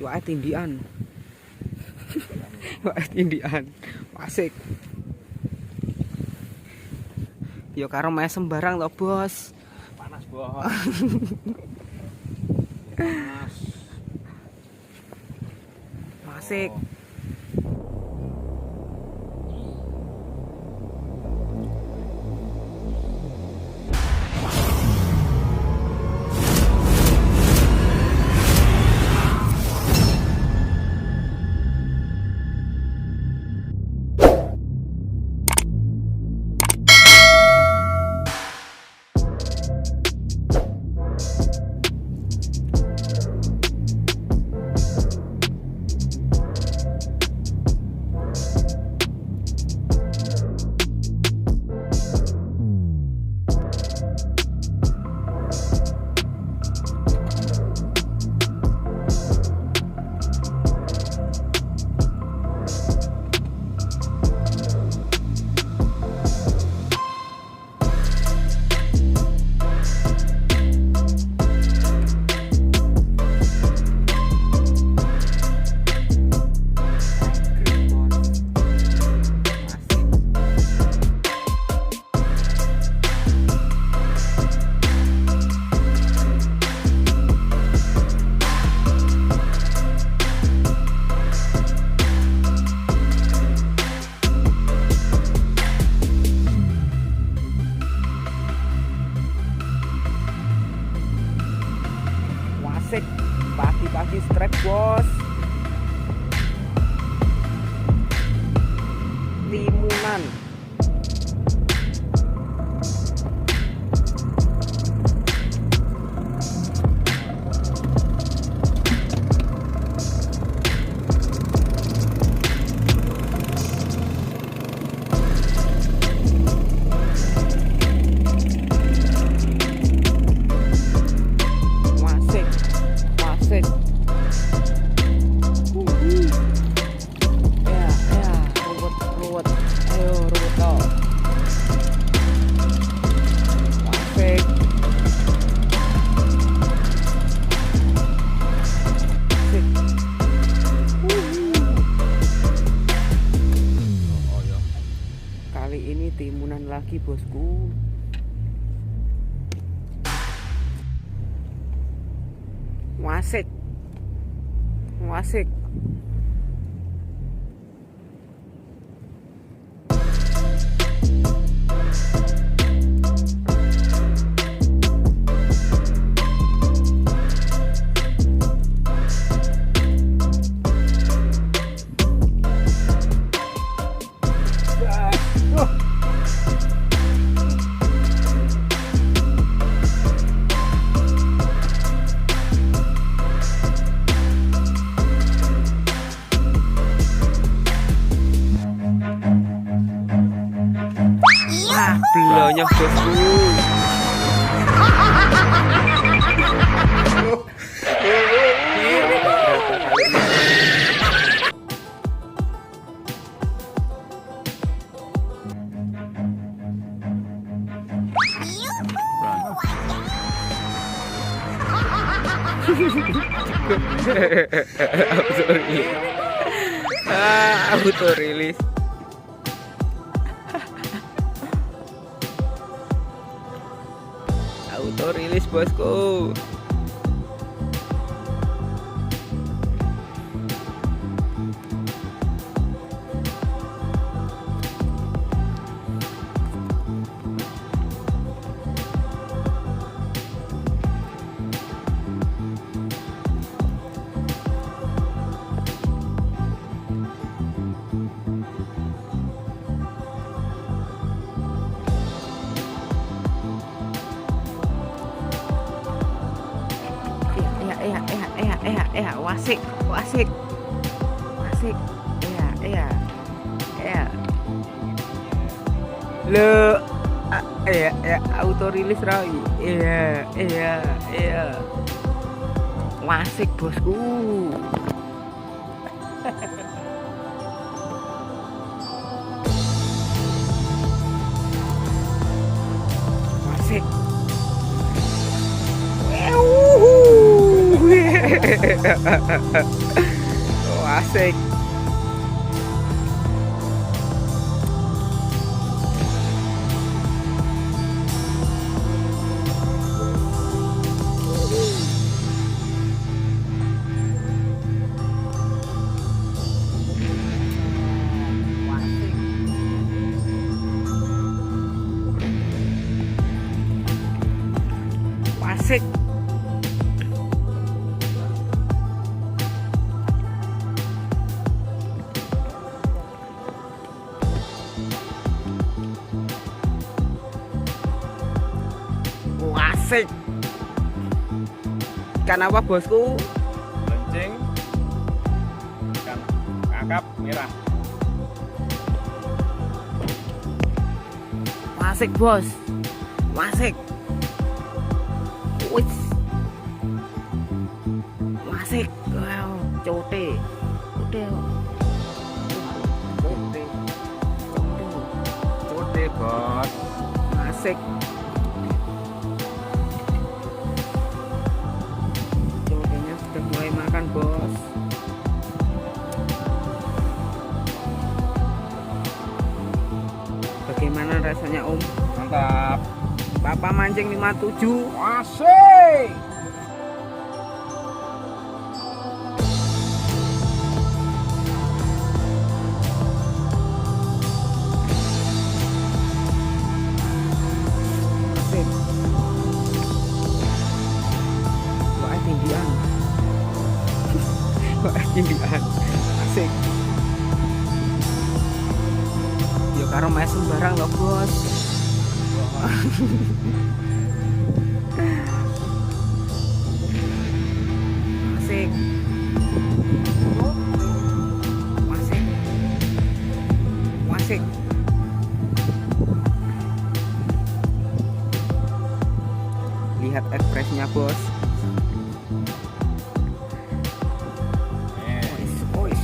Wah, tindian. Wah, tindian. Asik. Yo karo main sembarang lo, Bos. Panas, Bos. Panas. Asik. Pagi-pagi strek, Bos. Timunan. Timunan lagi, bosku. Wasik. Wasik. Belanya, bosku. Auto rilis. Auto rilis, bosku. Wasik, wasik, wasik, le, auto rilis Roy, wasik, bosku. Wasik. Oh, asik. Asik. Asik. Ikan apa bosku? Mancing. Ikan kakap merah. Asik bos. Asik. Wih. Asik. Wow, cote. Cote. Cote. Cote bos. Asik. Cotenya sudah mulai makan bos. Bagaimana rasanya Om? Mantap. Papa mancing 57. Asik. Asik. Wah, tinggian. Wah, tinggian. Asik. Ya karo main sembarang loh bos. Asik. Asik. Asik. Lihat ekspresinya bos. Ois, ois.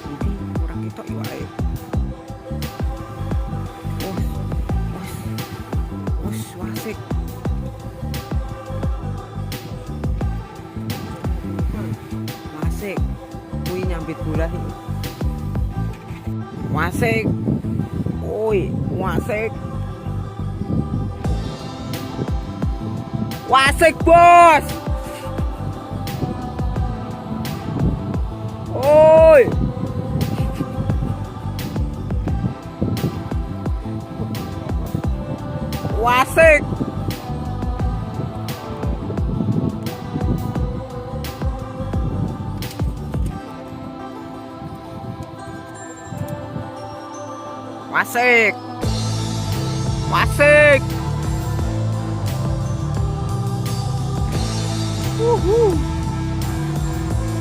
Ini kurang ketok ya wae. Os, os, os, wasik. Wasik. Kui nyambit bola iki. Wasik. Oi, wasik. Wasik bos. Oi. Wasik. Wasik. Wasik.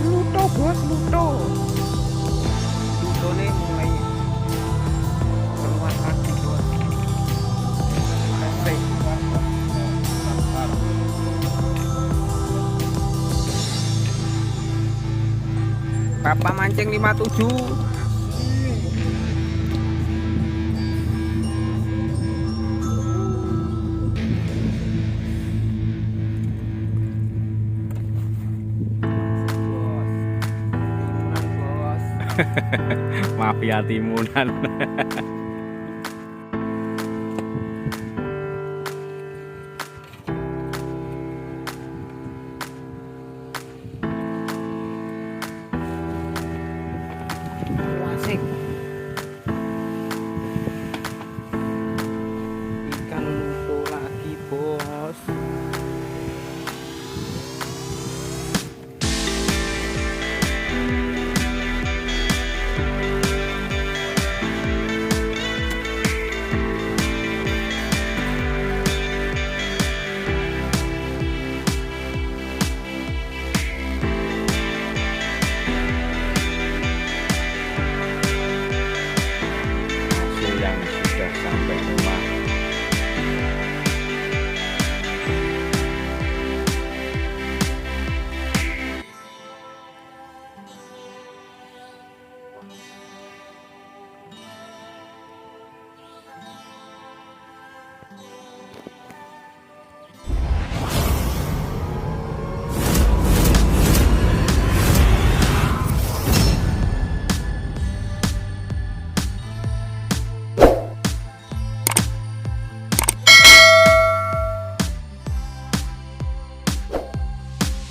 Lutho bos, lutho. Lutho nih mulai keluar lagi bos. Asik. Papa mancing 57. Mafia timunan.